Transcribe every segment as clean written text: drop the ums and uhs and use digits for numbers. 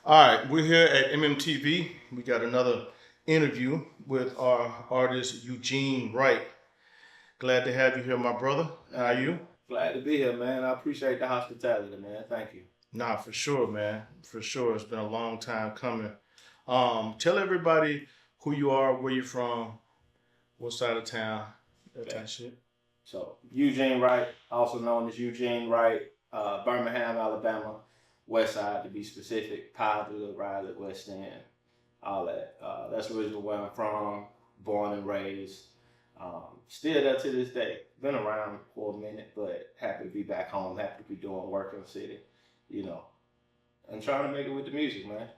All right, we're here at MMTV. We got another interview with our artist Eugene Wright. Glad to have you here, my brother. How are you? Glad to be here, man. I appreciate the hospitality, man. Thank you. Nah, for sure, man. For sure. It's been a long time coming. Tell everybody who you are, where you're from, what side of town, that type Okay. of shit. So, Eugene Wright, also known as Eugene Wright, Birmingham, Alabama, West Side to be specific, Positive, Riley, West End, all that. That's originally where I'm from, born and raised. Still there to this day. Been around for a minute, but happy to be back home, happy to be doing work in the city, you know, and trying to make it with the music, man.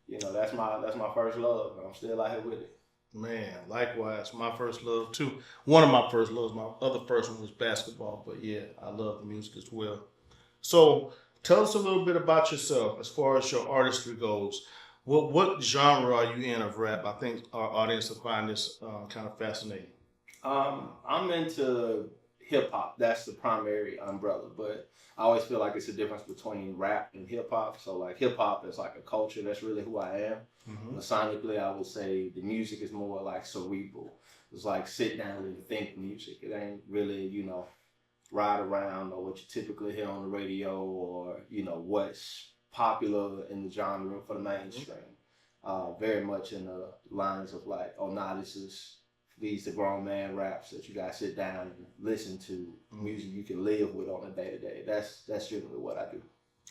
That's my first love. I'm still out here with it. Man, likewise, my first love too. One of my first loves. My other first one was basketball, but yeah, I love the music as well. So, tell us a little bit about yourself as far as your artistry goes. What genre are you in of rap? I think our audience will find this kind of fascinating. I'm into hip hop. That's the primary umbrella, but I always feel like it's a difference between rap and hip hop. So like hip hop is like a culture. That's really who I am. Hmm. But sonically, I would say the music is more like cerebral. It's like sit down and think music. It ain't really ride around or what you typically hear on the radio or what's popular in the genre for the mainstream. Very much in the lines of like, oh, nah, these the grown man raps that you guys sit down and listen to, music you can live with on a day to day. That's generally what I do.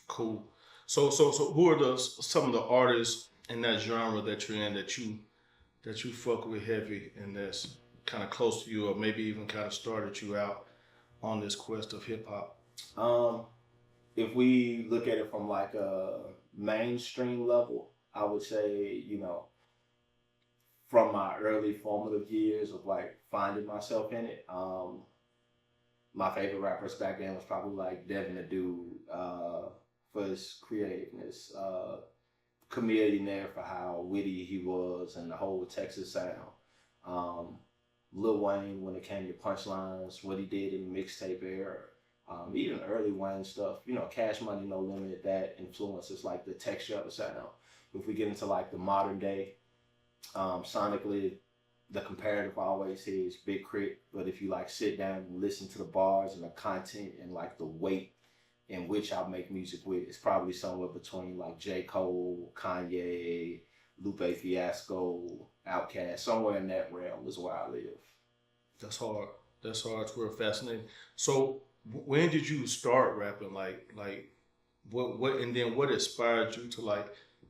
Cool. So, who are some of the artists in that genre that you're in that you fuck with heavy and that's kind of close to you, or maybe even kind of started you out on this quest of hip hop? Um, if we look at it from like a mainstream level, I would say from my early formative years of like finding myself in it. My favorite rappers back then was probably like Devin the Dude for his creativeness, Chameleon there for how witty he was and the whole Texas sound. Um, Lil Wayne when it came to punchlines, what he did in the mixtape era, even early Wayne stuff. Cash Money No Limit that influences like the texture of the sound. If we get into like the modern day, sonically, the comparative I always say is Big Crit, but if you like sit down and listen to the bars and the content and like the weight in which I make music with, it's probably somewhere between like J. Cole, Kanye, Lupe Fiasco, Outkast, somewhere in that realm is where I live. That's hard. That's hard. It's real fascinating. So, when did you start rapping? Like, what, and then what inspired you to like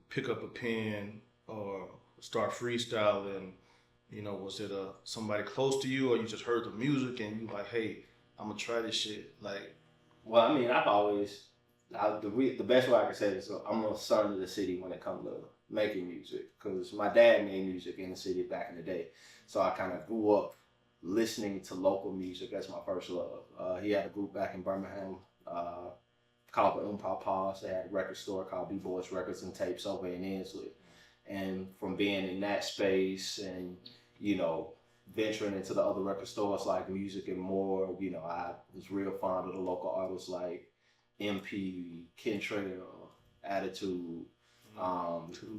pick up a pen or start freestyling? Was it somebody close to you, or you just heard the music and you like, hey, I'm gonna try this shit? Like, Well, I mean, the best way I can say this, I'm a son of the city when it comes to making music because my dad made music in the city back in the day. So I kind of grew up listening to local music. That's my first love. He had a group back in Birmingham called the Paws. They had a record store called B Boys Records and Tapes over in Ensley. And from being in that space and you know venturing into the other record stores like Music and More, I was real fond of the local artists like MP, Kentrail, Attitude,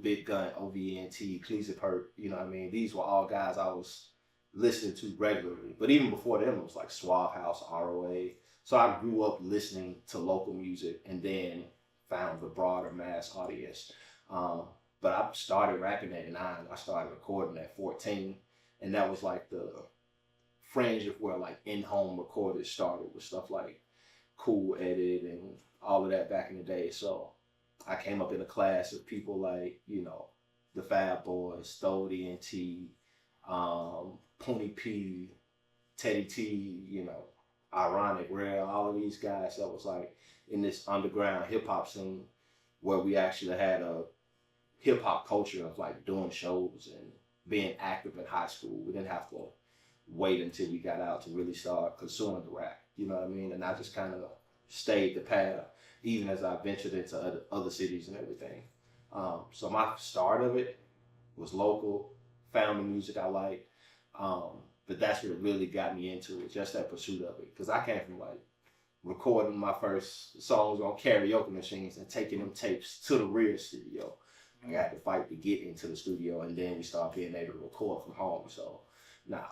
Big Gun, OVNT, Cleese Perk. You know what I mean? These were all guys I was listening to regularly. But even before them, it was like Suave House, ROA. So I grew up listening to local music and then found the broader mass audience. Um, but I started rapping at 9. I started recording at 14. And that was like the fringe of where like in-home recorders started with stuff like Cool Edit and all of that back in the day. So I came up in a class of people like, the Fab Boys, Stowe DNT, Pony P, Teddy T, Ironic, Rare, all of these guys that was like in this underground hip hop scene where we actually had a hip hop culture of like doing shows and being active in high school. We didn't have to wait until we got out to really start consuming the rap. You know what I mean? And I just kind of stayed the path, even as I ventured into other cities and everything. So my start of it was local, found the music I liked. But that's what really got me into it, just that pursuit of it. Because I came from like recording my first songs on karaoke machines and taking them tapes to the real studio. I had to fight to get into the studio, and then we started being able to record from home. So,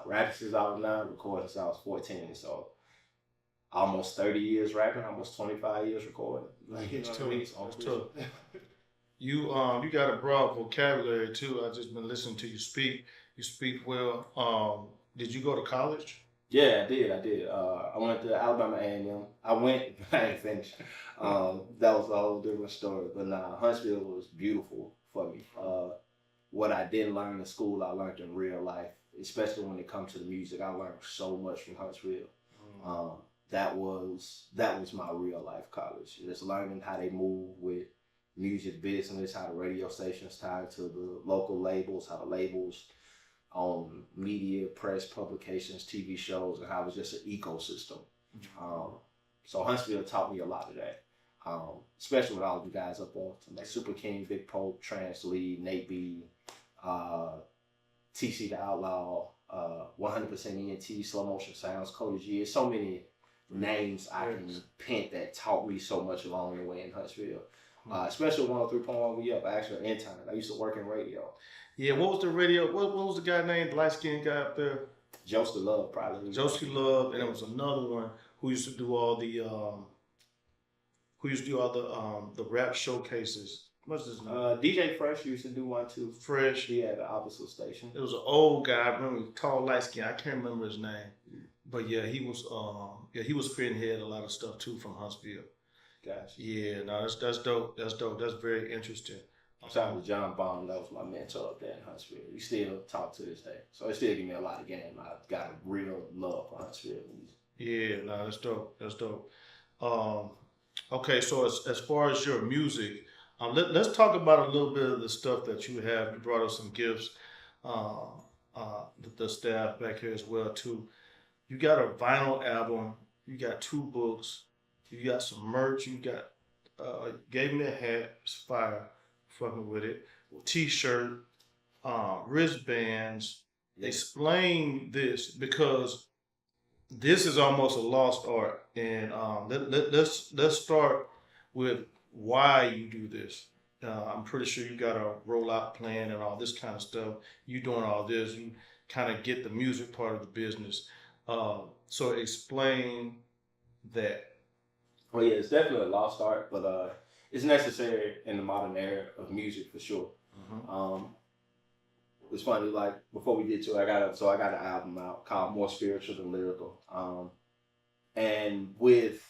rapping since I was 9, recording since I was 14. So, almost 30 years rapping, almost 25 years recording. Like, you know what I mean? That's tough. You got a broad vocabulary too. I just been listening to you speak. You speak well. Did you go to college? Yeah, I did. I went to Alabama A&M. I went, I ain't finished. That was a whole different story. But Huntsville was beautiful for me. What I didn't learn in school, I learned in real life, especially when it comes to the music. I learned so much from Huntsville. That was my real life college. Just learning how they move with music business, how the radio stations tied to the local labels, how the labels media, press, publications, TV shows, and how it was just an ecosystem. So Huntsville taught me a lot of that, especially with all the guys up there, like Super King, Big Pope, Trance Lee, Nate B, TC the Outlaw, 100% ENT, Slow Motion Sounds, Cody G. There's so many names I can pin that taught me so much along the way in Huntsville. Especially 103.1 We Up. Actually, an intern. I used to work in radio. Yeah, what was the radio? What was the guy named? The light skinned guy up there? Josie Love, probably. Josie Love, and there was another one who used to do all the the rap showcases. What's his name? DJ Fresh used to do one too. Fresh. He had the opposite station. It was an old guy. I remember, tall, light skin. I can't remember his name, but yeah, he was spearheading a lot of stuff too from Huntsville. Gotcha. Yeah, no, that's dope. That's dope. That's very interesting. Shout out to John Baum. That was my mentor up there in Huntsville. We still talk to this day. So it still give me a lot of game. I got a real love for Huntsville music. Yeah, no, that's dope. That's dope. Okay, so as far as your music, let's talk about a little bit of the stuff that you have. You brought us some gifts. The staff back here as well too. You got a vinyl album. You got 2 books. You got some merch. You got gave me a hat. It's fire. Fucking with it. T-shirt, wristbands. Yeah. Explain this, because this is almost a lost art. And let's start with why you do this. I'm pretty sure you got a rollout plan and all this kind of stuff. You doing all this. You kind of get the music part of the business. So explain that. Well, yeah, it's definitely a lost art, but it's necessary in the modern era of music for sure. Mm-hmm. It's funny, like before we get to it, I got an album out called More Spiritual Than Lyrical. And with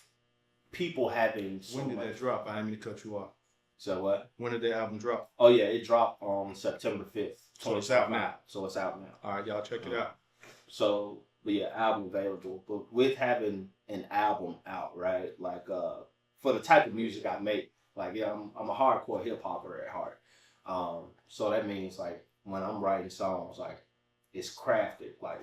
people having when did that drop? I didn't mean to cut you off. So what? When did the album drop? Oh yeah, it dropped on September 5th. So it's out now. So it's out now. All right, y'all check it out. So yeah, album available. But with having an album out, right? Like for the type of music I make, like yeah, I'm a hardcore hip hopper at heart. So that means like when I'm writing songs, like it's crafted, like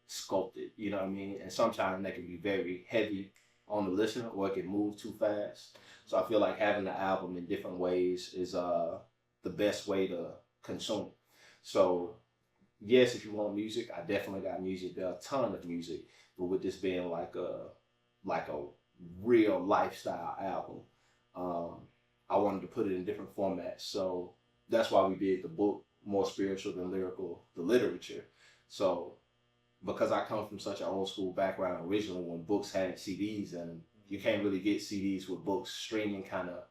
sculpted, you know what I mean? And sometimes they can be very heavy on the listener, or it can move too fast. So I feel like having the album in different ways is the best way to consume. So yes, if you want music, I definitely got music. There are a ton of music, but with this being like a real lifestyle album, I wanted to put it in different formats. So that's why we did the book, More Spiritual Than Lyrical, the literature. So because I come from such an old school background originally, when books had CDs, and you can't really get CDs with books, streaming kind of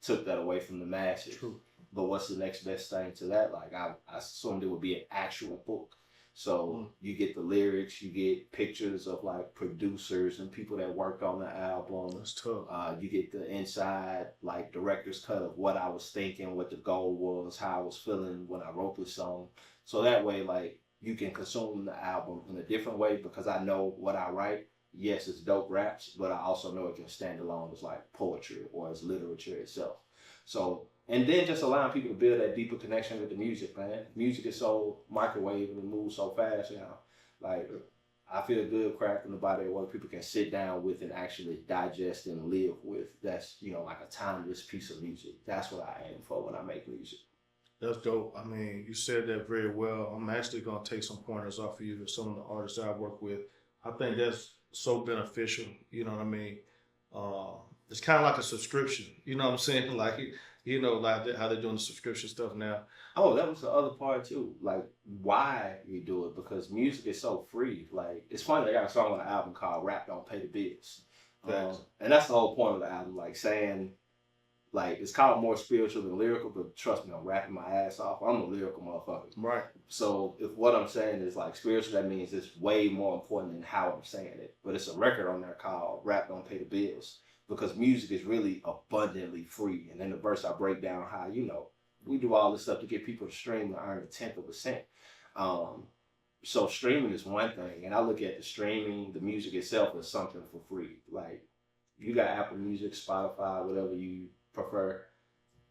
took that away from the masses. True. But what's the next best thing to that? Like I assumed it would be an actual book. So you get the lyrics, you get pictures of like producers and people that worked on the album. That's tough. You get the inside, like director's cut of what I was thinking, what the goal was, how I was feeling when I wrote the song. So that way, like you can consume the album in a different way, because I know what I write. Yes, it's dope raps, but I also know it can stand alone as like poetry or as literature itself. So, and then just allowing people to build that deeper connection with the music, man. Music is so microwave and it moves so fast now. Like, I feel good crafting about it where people can sit down with and actually digest and live with. That's, you know, like a timeless piece of music. That's what I aim for when I make music. That's dope. I mean, you said that very well. I'm actually going to take some pointers off of you to some of the artists I work with. I think that's so beneficial. You know what I mean? It's kind of like a subscription. You know what I'm saying? Like, You know, like how they're doing the subscription stuff now. Oh, that was the other part too. Like why we do it, because music is so free. Like it's funny, I got a song on the album called "Rap Don't Pay the Bills," Facts. and that's the whole point of the album. Like saying, like it's called more spiritual than lyrical, but trust me, I'm rapping my ass off. I'm a lyrical motherfucker. Right. So if what I'm saying is like spiritual, that means it's way more important than how I'm saying it. But it's a record on there called "Rap Don't Pay the Bills," because music is really abundantly free. And in the verse, I break down how, you know, we do all this stuff to get people to stream to earn a tenth of a cent. Um, so streaming is one thing, and I look at the streaming, the music itself as something for free. Like you got Apple Music, Spotify, whatever you prefer,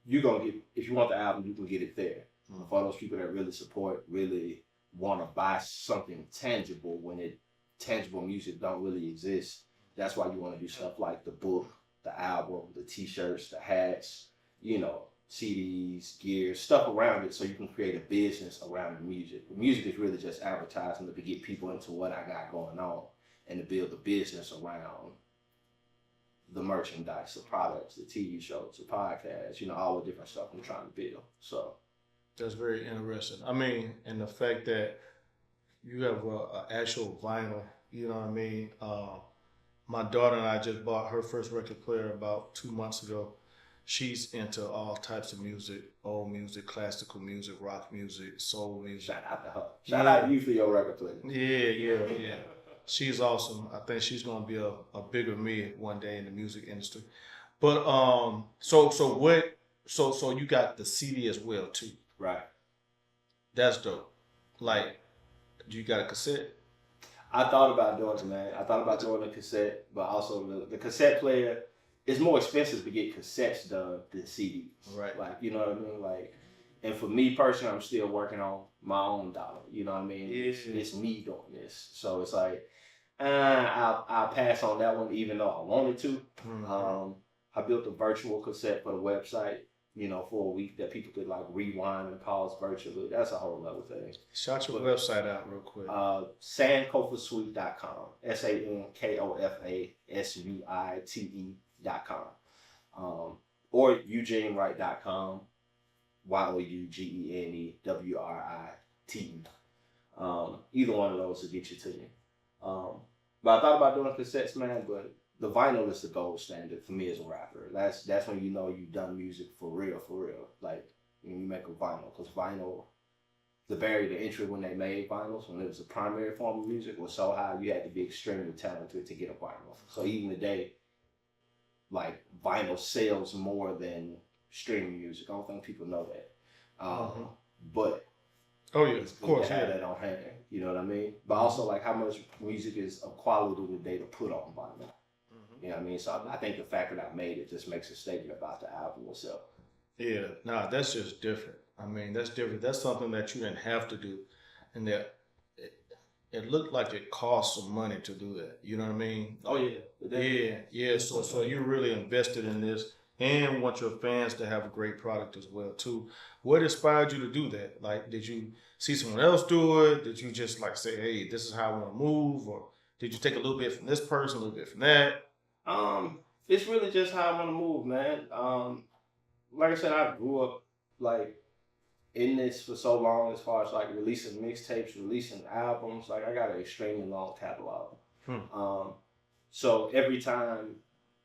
you're gonna get, if you want the album, you can get it there. For those people that really support, really want to buy something tangible when tangible music don't really exist, that's why you want to do stuff like the book, the album, the t-shirts, the hats, you know, CDs, gear, stuff around it, so you can create a business around the music. The music is really just advertising to get people into what I got going on and to build a business around the merchandise, the products, the TV shows, the podcasts, you know, all the different stuff I'm trying to build. So That's very interesting. I mean, and the fact that you have a actual vinyl, you know what I mean? My daughter and I just bought her first record player about 2 months ago. She's into all types of music, old music, classical music, rock music, soul music. shout out to her. Shout out to you for your record player. Yeah. She's awesome. I think she's gonna be a bigger me one day in the music industry. But so you got the CD as well too. Right. That's dope. Like, do you got a cassette? I thought about doing it, man. I thought about doing a cassette, but also the cassette player is more expensive to get cassettes done than CDs. Right. Like, you know what I mean? Like, and for me personally, I'm still working on my own dollar. You know what I mean? Yeah. It's me doing this. So it's like, I'll pass on that one even though I wanted to. Mm-hmm. I built a virtual cassette for the website, you know, for a week that people could like rewind and pause virtually. That's a whole other thing. Shout your website out real quick. Sankofasuite.com. SANKOFASUITE.com. Or EugeneWright.com. YOUGENEWRITE. Either one of those will get you to you. But I thought about doing cassettes, man, but the vinyl is the gold standard for me as a rapper. That's when you know you've done music for real. Like when you make a vinyl, because vinyl, the barrier to entry when they made vinyls, when it was a primary form of music, was so high you had to be extremely talented to get a vinyl. So even today, like vinyl sells more than streaming music. I don't think people know that. But oh yeah, of course, to have that on hand. You know what I mean? But also like how much music is of quality today to put on vinyl. You know what I mean? So I think the fact that I made it just makes a statement about the album itself. Yeah, nah, that's just different. I mean, that's different. That's something that you didn't have to do, and that it looked like it cost some money to do that. You know what I mean? Oh yeah, yeah. So you really invested in this, and want your fans to have a great product as well too. What inspired you to do that? Like, did you see someone else do it? Did you just like say, "Hey, this is how I want to move," or did you take a little bit from this person, a little bit from that? It's really just how I want to move, man. Like I said, I grew up like in this for so long as far as like releasing mixtapes, releasing albums. Like I got an extremely long catalog. So every time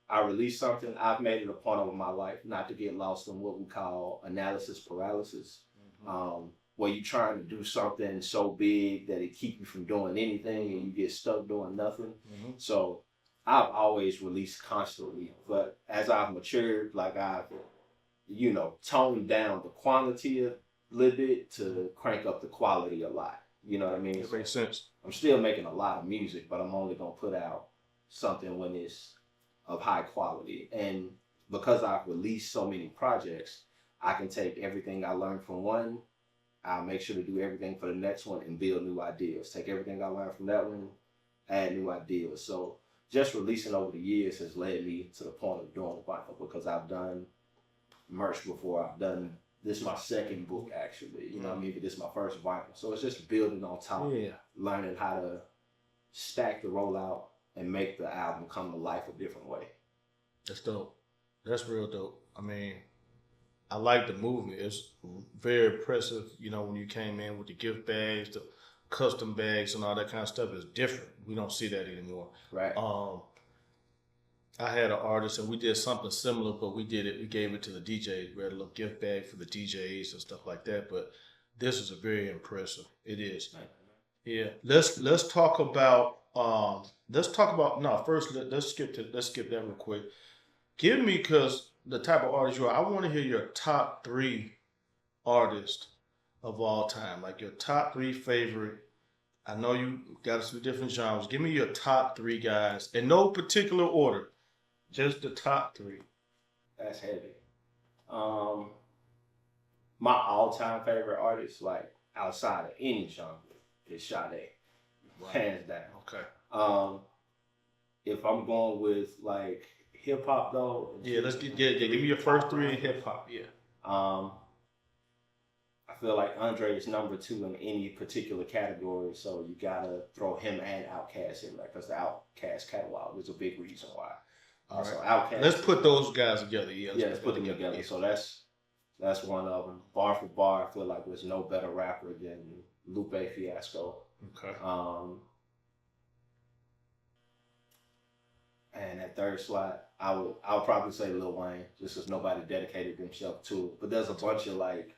I release something, I've made it a point over my life not to get lost in what we call analysis paralysis. Where you're trying to do something so big that it keep you from doing anything and you get stuck doing nothing. So I've always released constantly, but as I've matured, like I've, you know, toned down the quantity a little bit to crank up the quality a lot. You know what I mean? It makes sense. I'm still making a lot of music, but I'm only gonna put out something when it's of high quality. And because I've released so many projects, I can take everything I learned from one, I'll make sure to do everything for the next one and build new ideas. Take everything I learned from that one, add new ideas. So just releasing over the years has led me to the point of doing vinyl, because I've done merch before. I've done, this is my second book actually, you know what I mean? But this is my first vinyl. So it's just building on top, learning how to stack the rollout and make the album come to life a different way. That's dope. That's real dope. I mean, I like the movement. It's very impressive. You know, when you came in with the gift bags, the custom bags, and all that kind of stuff is different. We don't see that anymore. Right. I had an artist and we did something similar, but we did it. We gave it to the DJs. We had a little gift bag for the DJs and stuff like that. But this is a very impressive. It is. Yeah. Let's talk about no first let's skip that real quick. Give me because the type of artist you are. I want to hear your top three artists of all time, like your top three favorite. I know you got us through different genres. Give me your top three guys in no particular order, just the top three. That's heavy. Um, my all-time favorite artist, like outside of any genre, is Sade, Wow. hands down. Okay. Um, if I'm going with like hip hop though, Yeah, let's get give me your first three in hip hop. Yeah. Um, I feel like Andre is number two in any particular category, so you gotta throw him and Outkast in there because the Outkast catalog is a big reason why. All right. So Outkast. Let's put those guys together. Yeah. Let's put them together. Yeah. So that's one of them. Bar for bar, I feel like there's no better rapper than Lupe Fiasco. Okay. And at third slot, I would probably say Lil Wayne, just because nobody dedicated themselves to it. But there's a bunch of like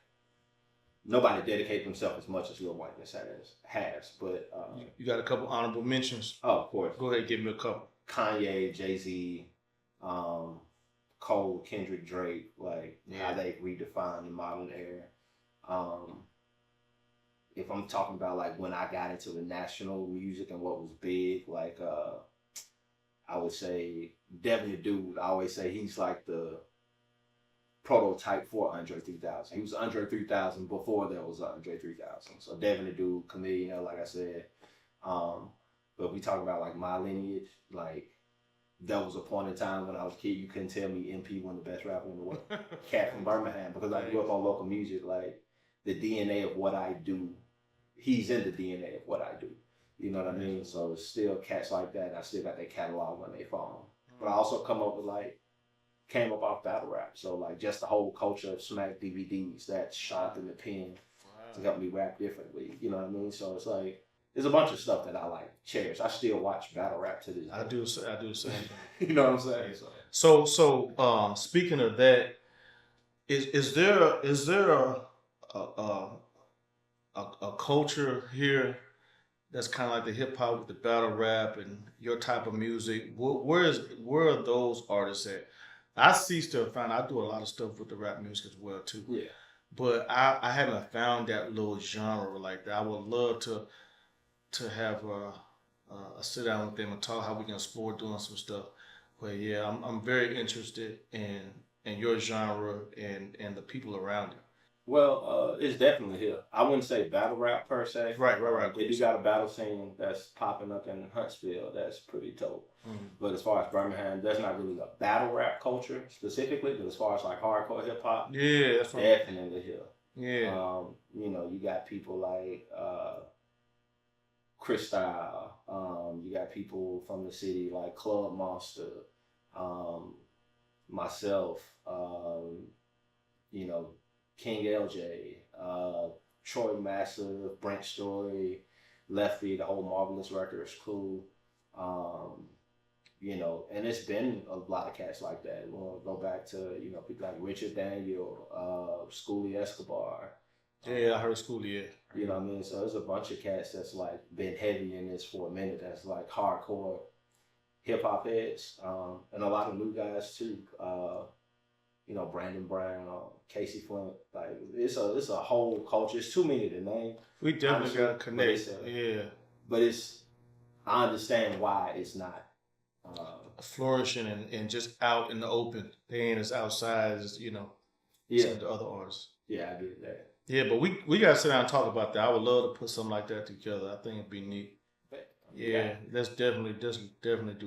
nobody dedicated themselves as much as Lil Wayne has. But you got a couple honorable mentions. oh, of course. Go ahead, give me a couple. Kanye, Jay-Z, Cole, Kendrick, Drake, like how they redefined the modern era. If I'm talking about like when I got into the national music and what was big, like I would say Devin the Dude. I always say he's like the prototype for Andre 3000. He was Andre 3000 before there was Andre 3000. So Devin the Dude, Chameleon, like I said. But we talk about like my lineage, like there was a point in time when I was a kid, you couldn't tell me MP wasn't the best rapper in the world. Cat from Birmingham, because I grew up on local music, like the DNA of what I do, he's in the DNA of what I do. You know what I mean? So it's still cats like that. I still got their catalog on their phone. But I also came up off battle rap. So like just the whole culture of Smack DVDs that shot in the pen to help me rap differently. You know what I mean? So it's like, there's a bunch of stuff that I like cherish. I still watch battle rap to this day. I do the same thing. You know what I'm saying? So speaking of that, is there a culture here that's kind of like the hip hop with the battle rap and your type of music? Where are those artists at? I see stuff. I do a lot of stuff with the rap music as well too. Yeah. But I haven't found that little genre like that. I would love to have a sit down with them and talk how we can explore doing some stuff. But yeah, I'm very interested in your genre and the people around it. Well, it's definitely here. I wouldn't say battle rap per se. Right. They do got a battle scene that's popping up in Huntsville that's pretty dope. Mm-hmm. But as far as Birmingham, there's not really a battle rap culture specifically. But as far as like hardcore hip hop, yeah, that's definitely here. Yeah. You got people like Chris Style. You got people from the city like Club Monster. Myself. King LJ, Troy Massive, Brent Story, Lefty, the whole Marvelous Records crew. And it's been a lot of cats like that. We'll go back to, people like Richard Daniel, Schoolie Escobar. Yeah, I heard Schoolie, yeah. You know what I mean? So there's a bunch of cats that's like been heavy in this for a minute. That's like hardcore hip hop heads. And a lot of new guys too. Brandon Brown, Casey Flint. Like it's a whole culture. It's too many to name. We definitely got to connect. But I understand why it's not flourishing and just out in the open. They ain't as outside as some of the other artists. Yeah, I get that. Yeah, but we got to sit down and talk about that. I would love to put something like that together. I think it'd be neat. Yeah, let's definitely do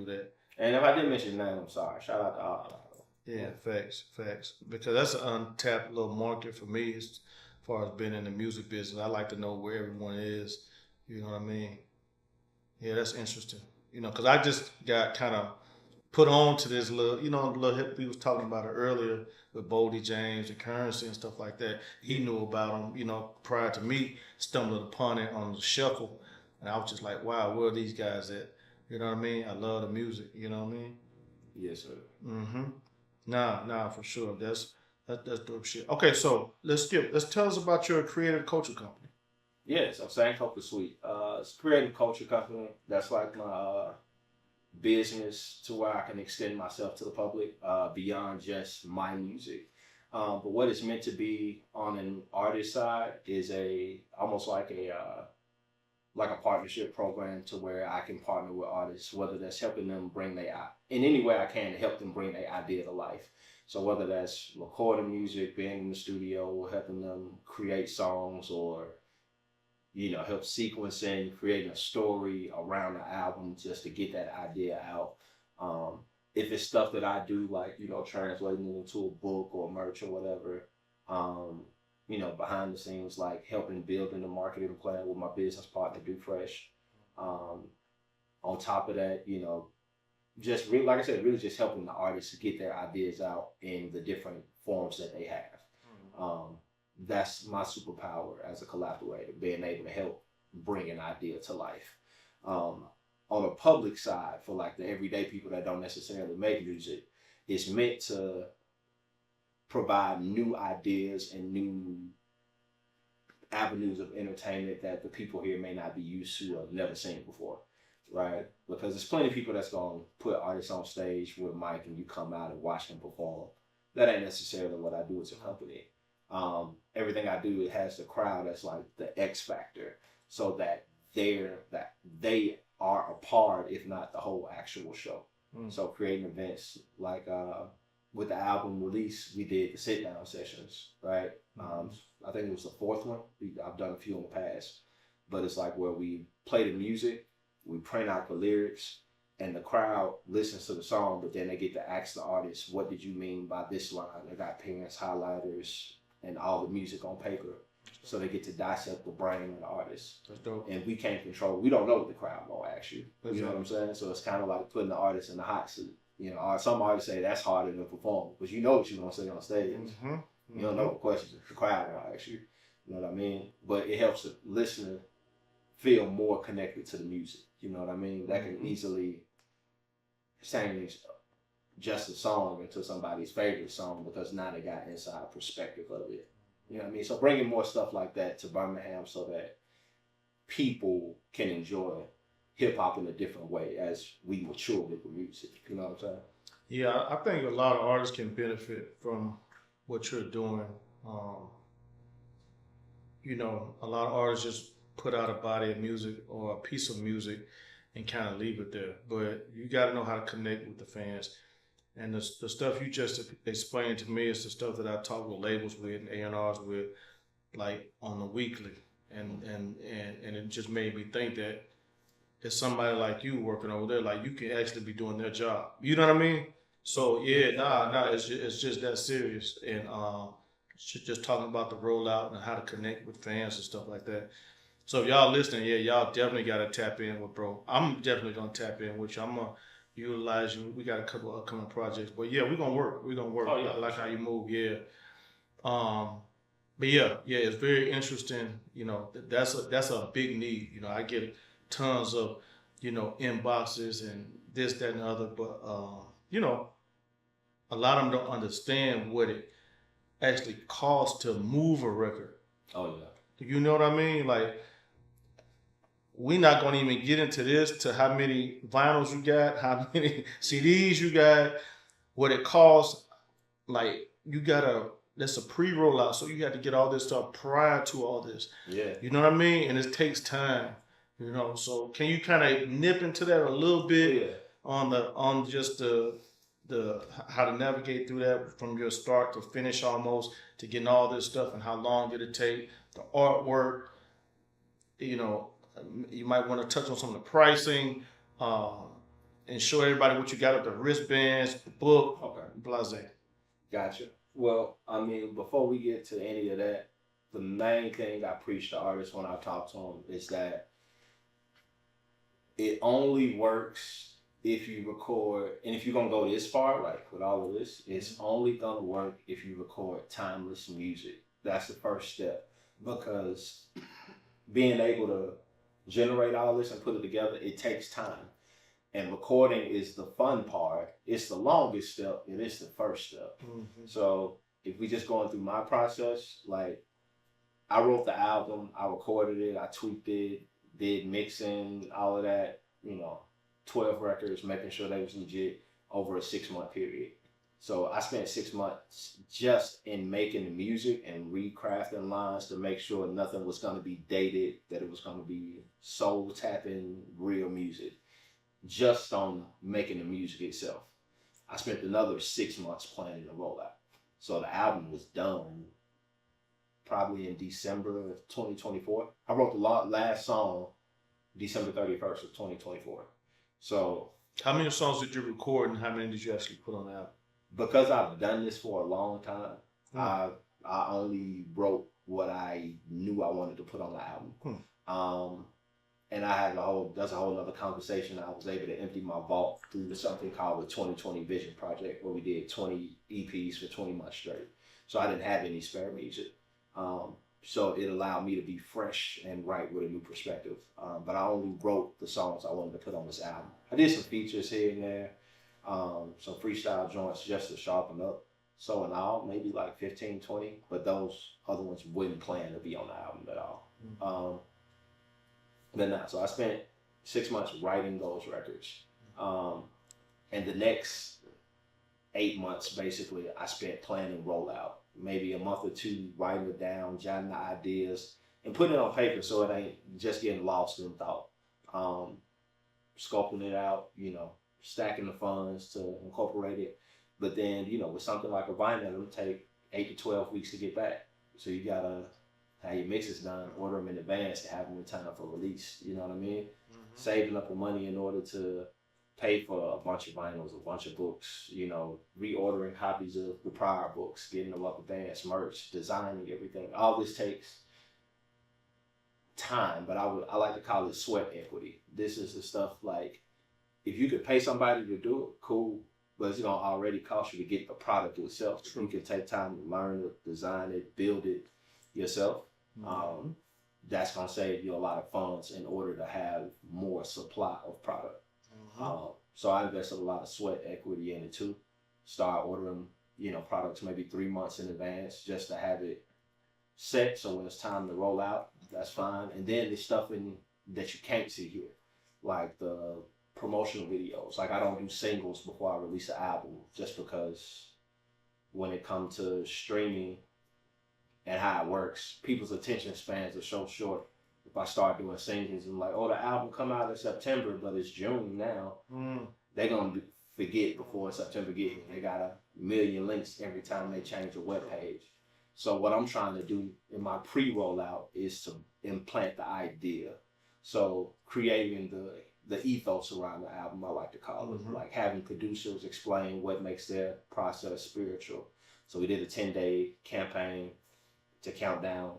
that. And if I didn't mention your name, I'm sorry. Shout out to all. Yeah, facts. Because that's an untapped little market for me as far as being in the music business. I like to know where everyone is. You know what I mean? Yeah, that's interesting. Because I just got kind of put on to this little, little hip we was talking about it earlier with Boldy James and Currency and stuff like that. He knew about them, prior to me stumbling upon it on the shuffle, and I was just like, wow, where are these guys at? You know what I mean? I love the music. You know what I mean? Yes, sir. Mm-hmm. Nah, for sure. That's dope shit. Okay, so let's skip. Let's tell us about your creative culture company. Yes, I'm saying Culture Suite. It's a creative culture company. That's like my business to where I can extend myself to the public beyond just my music. But what it's meant to be on an artist side is almost like a partnership program to where I can partner with artists, whether that's helping them bring in any way I can to help them bring their idea to life. So whether that's recording music, being in the studio, helping them create songs, or help sequencing, creating a story around the album just to get that idea out. If it's stuff that I do, like, translating it into a book or merch or whatever, behind the scenes, like helping building the marketing plan with my business partner, Do Fresh. On top of that, just really, like I said, really just helping the artists get their ideas out in the different forms that they have. That's my superpower as a collaborator, being able to help bring an idea to life. On a public side, for like the everyday people that don't necessarily make music, it's meant to provide new ideas and new avenues of entertainment that the people here may not be used to or never seen before, right? Because there's plenty of people that's going to put artists on stage with a mic and you come out and watch them perform. That ain't necessarily what I do as a company. Everything I do, it has the crowd as like the X factor, so that they are a part, if not the whole actual show. So creating events like with the album release, we did the sit down sessions, right? I think it was the fourth one. I've done a few in the past, but it's like where we play the music, we print out the lyrics, and the crowd listens to the song, but then they get to ask the artist, what did you mean by this line? They got pens, highlighters, and all the music on paper. So they get to dissect the brain of the artist. That's dope. And we can't control, we don't know what the crowd gonna ask you. You know what I'm saying? So it's kind of like putting the artist in the hot seat. Some artists say that's harder than perform, because you know what you're gonna say on stage. You don't know what questions the crowd gonna ask you. You know what I mean? But it helps the listener feel more connected to the music. You know what I mean? That can easily change just a song into somebody's favorite song, because now they got inside perspective of it. You know what I mean? So bringing more stuff like that to Birmingham so that people can enjoy hip hop in a different way as we mature with the music. You know what I'm saying? Yeah, I think a lot of artists can benefit from what you're doing. A lot of artists just put out a body of music or a piece of music and kind of leave it there. But you got to know how to connect with the fans. And the stuff you just explained to me is the stuff that I talk with labels with and A&Rs with, like on the weekly. And it just made me think that it's somebody like you working over there, like you can actually be doing their job. You know what I mean? So yeah, it's just that serious. And just talking about the rollout and how to connect with fans and stuff like that. So if y'all listening, yeah, y'all definitely got to tap in with bro. I'm definitely gonna tap in with you. I'm gonna utilize you. We got a couple of upcoming projects, but yeah, we're gonna work. We're gonna work. Oh, yeah. I like how you move. Yeah. But yeah, it's very interesting. That's a big need. I get tons of inboxes and this, that, and the other, but a lot of them don't understand what it actually costs to move a record. Oh yeah. You know what I mean? Like, we're not gonna even get into this to how many vinyls you got, how many CDs you got, what it costs. Like, that's a pre-rollout, so you got to get all this stuff prior to all this. Yeah. You know what I mean? And it takes time. So can you kind of nip into that a little bit on just the how to navigate through that from your start to finish almost, to getting all this stuff, and how long did it take, the artwork, you might want to touch on some of the pricing, and show everybody what you got with the wristbands, the book, blase. Gotcha. Well, I mean, before we get to any of that, the main thing I preach to artists when I talk to them is that it only works if you record, and if you're gonna go this far, like with all of this, it's only gonna work if you record timeless music. That's the first step, because being able to generate all this and put it together, it takes time. And recording is the fun part. It's the longest step, and it's the first step. Mm-hmm. So if we just going through my process, like I wrote the album, I recorded it, I tweaked it, did mixing, all of that, 12 records, making sure they was legit over a 6-month period. So I spent 6 months just in making the music and recrafting lines to make sure nothing was going to be dated, that it was going to be soul tapping real music, just on making the music itself. I spent another 6 months planning the rollout. So the album was done probably in December of 2024. I wrote the last song December 31st of 2024. So how many songs did you record and how many did you actually put on the album? Because I've done this for a long time, I only wrote what I knew I wanted to put on the album. And I had that's a whole other conversation. I was able to empty my vault through something called the 2020 Vision Project, where we did 20 EPs for 20 months straight. So I didn't have any spare music. So it allowed me to be fresh and write with a new perspective. But I only wrote the songs I wanted to put on this album. I did some features here and there, some freestyle joints just to sharpen up. So in all, maybe like 15, 20, but those other ones wouldn't plan to be on the album at all. Mm-hmm. But no, so I spent 6 months writing those records. And the next 8 months, basically, I spent planning rollout. Maybe a month or two writing it down, jotting the ideas, and putting it on paper so it ain't just getting lost in thought. Scoping it out, stacking the funds to incorporate it. But then, with something like a vinyl, it'll take 8 to 12 weeks to get back. So you gotta have your mixes done, order them in advance, to have them in time for release. You know what I mean? Mm-hmm. Saving up the money in order to pay for a bunch of vinyls, a bunch of books, reordering copies of the prior books, getting them up advance, merch, designing everything. All this takes time, but I like to call it sweat equity. This is the stuff, like, if you could pay somebody to do it, cool, but it's gonna already cost you to get the product itself. True. You can take time to learn it, design it, build it yourself. Mm-hmm. That's gonna save you a lot of funds in order to have more supply of product. Mm-hmm. So I invested a lot of sweat equity in it too. Start ordering, products maybe 3 months in advance just to have it set. So when it's time to roll out, that's fine. And then there's stuff that you can't see here, like the promotional videos. Like, I don't do singles before I release an album, just because when it comes to streaming and how it works, people's attention spans are so short. If I start doing singles and like, the album come out in September, but it's June now, they're going to forget before September get here. They got a million links every time they change a web page. So what I'm trying to do in my pre-rollout is to implant the idea. So creating the ethos around the album, I like to call it, like having producers explain what makes their process spiritual. So we did a 10-day campaign to count down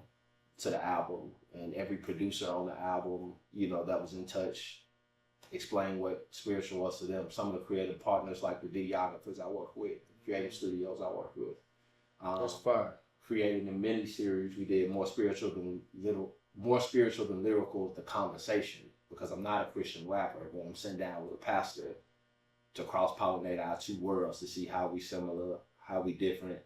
to the album, and every producer on the album, that was in touch, explained what spiritual was to them. Some of the creative partners, like the videographers I work with, creative studios I work with. That's fire. Creating a mini series, we did more spiritual than lyrical, the conversation, because I'm not a Christian rapper, but I'm sitting down with a pastor to cross-pollinate our two worlds to see how we similar, how we different,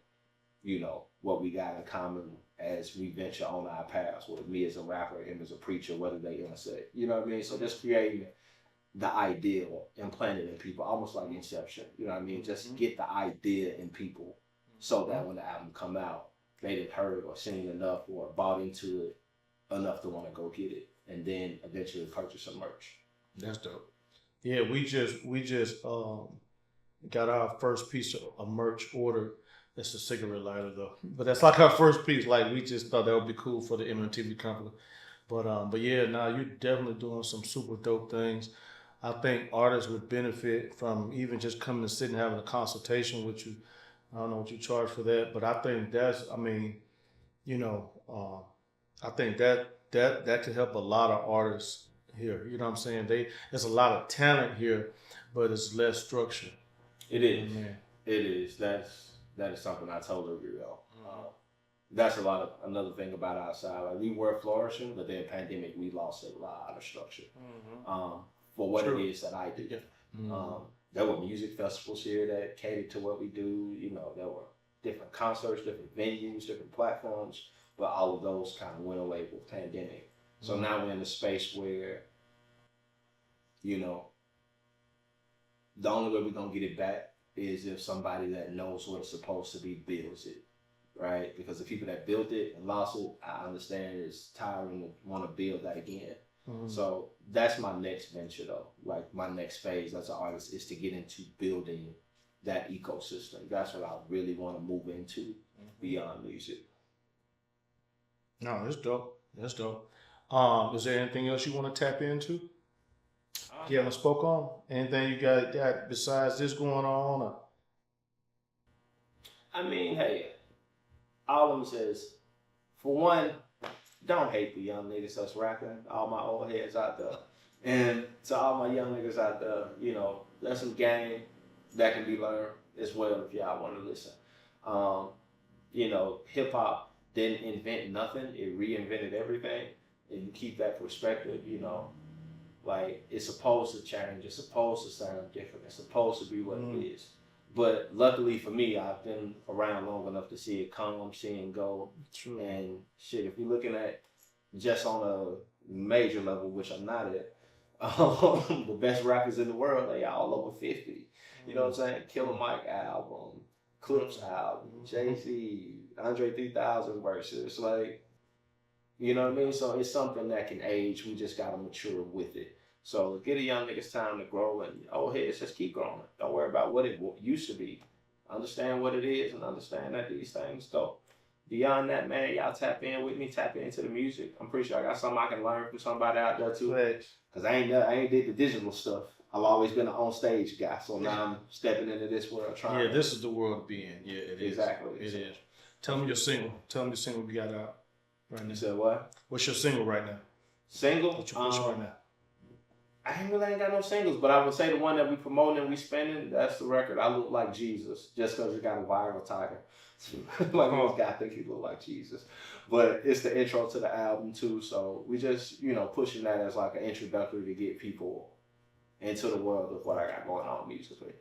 what we got in common as we venture on our paths, with me as a rapper, him as a preacher, whether they intersect. You know what I mean? So just creating the idea, implant it in people, almost like Inception. You know what I mean? Just get the idea in people so that when the album come out, they didn't heard or seen enough or bought into it enough to want to go get it, and then eventually purchase some merch. That's dope. Yeah, we just got our first piece of merch ordered. That's a cigarette lighter though, but that's like our first piece. Like, we just thought that would be cool for the MTV company. But yeah, now you're definitely doing some super dope things. I think artists would benefit from even just coming and sitting and having a consultation with you. I don't know what you charge for that, but I think I think that could help a lot of artists here. You know what I'm saying? There's a lot of talent here, but it's less structure. It is. Man. It is. That is something I totally agree on. That's another thing about our side. Like we were flourishing, but then pandemic we lost a lot of structure. For what it is that I do. Yeah. There were music festivals here that catered to what we do. You know, there were different concerts, different venues, different platforms, but all of those kind of went away with pandemic. So now we're in a space where, you know, the only way we're gonna get it back is if somebody that knows what it's supposed to be builds it, right? Because the people that built it and lost it, I understand it's tiring to want to build that again. So that's my next venture though. Like my next phase as an artist is to get into building that ecosystem. That's what I really want to move into beyond music. No, that's dope. That's dope. Is there anything else you want to tap into? You haven't spoke on? Anything you got besides this going on? Or? I mean, hey, all of them says, for one, don't hate the young niggas that's rapping. All my old heads out there. And to all my young niggas out there, you know, there's some game that can be learned as well if y'all want to listen. You know, hip hop didn't invent nothing. It reinvented everything. And you keep that perspective, you know, like it's supposed to change. It's supposed to sound different. It's supposed to be what it is. But luckily for me, I've been around long enough to see it come, see it go. True. And shit, if you're looking at just on a major level, which I'm not at, the best rappers in the world, they all over 50. You know what I'm saying? Killer Mike album, Clips album, Jay-Z, Andre 3000 verses. Like, you know what I mean? So it's something that can age. We just got to mature with it. So get a young nigga's time to grow, and old heads just keep growing. Don't worry about what it used to be. Understand what it is and understand that these things go. Beyond that, man, y'all tap in with me, tap into the music. I'm pretty sure I got something I can learn from somebody out there too. Because I ain't did the digital stuff. I've always been an on-stage guy, so now I'm stepping into this world trying. Yeah, this is the world to be in. Yeah, it is. Exactly. It is. Tell me your single. Tell me the single we got out right now. You said what? What's your single right now? Single? What you pushing right now? I ain't got no singles, but I would say the one that we promoting and we spending, that's the record. I Look Like Jesus, just because it got a viral title. Like most guys think he look like Jesus. But it's the intro to the album too, so we just, you know, pushing that as like an introductory to get people into the world of what I got going on musically.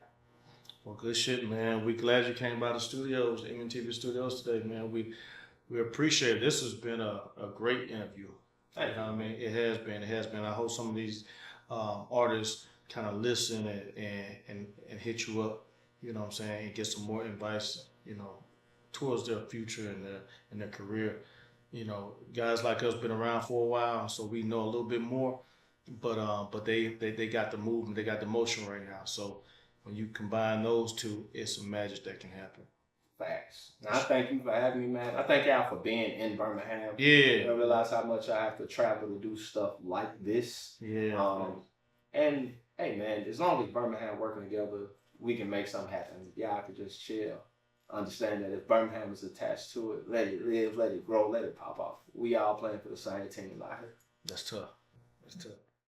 Well, good shit, man. We glad you came by the studios, the MTV studios today, man. We appreciate it. This has been a great interview. You know what I mean? It has been. I hope some of these artists kind of listen and hit you up, you know what I'm saying, and get some more advice, you know, towards their future and their career. You know, guys like us been around for a while, so we know a little bit more, but they got the movement, they got the motion right now. So when you combine those two, it's some magic that can happen. Facts. Now, I thank you for having me, man. I thank y'all for being in Birmingham. Yeah. I realize how much I have to travel to do stuff like this. Yeah. And hey, man, as long as Birmingham working together, we can make something happen. Y'all could just chill. Understand that if Birmingham is attached to it, let it live, let it grow, let it pop off. We all playing for the same team out here. That's tough. That's tough.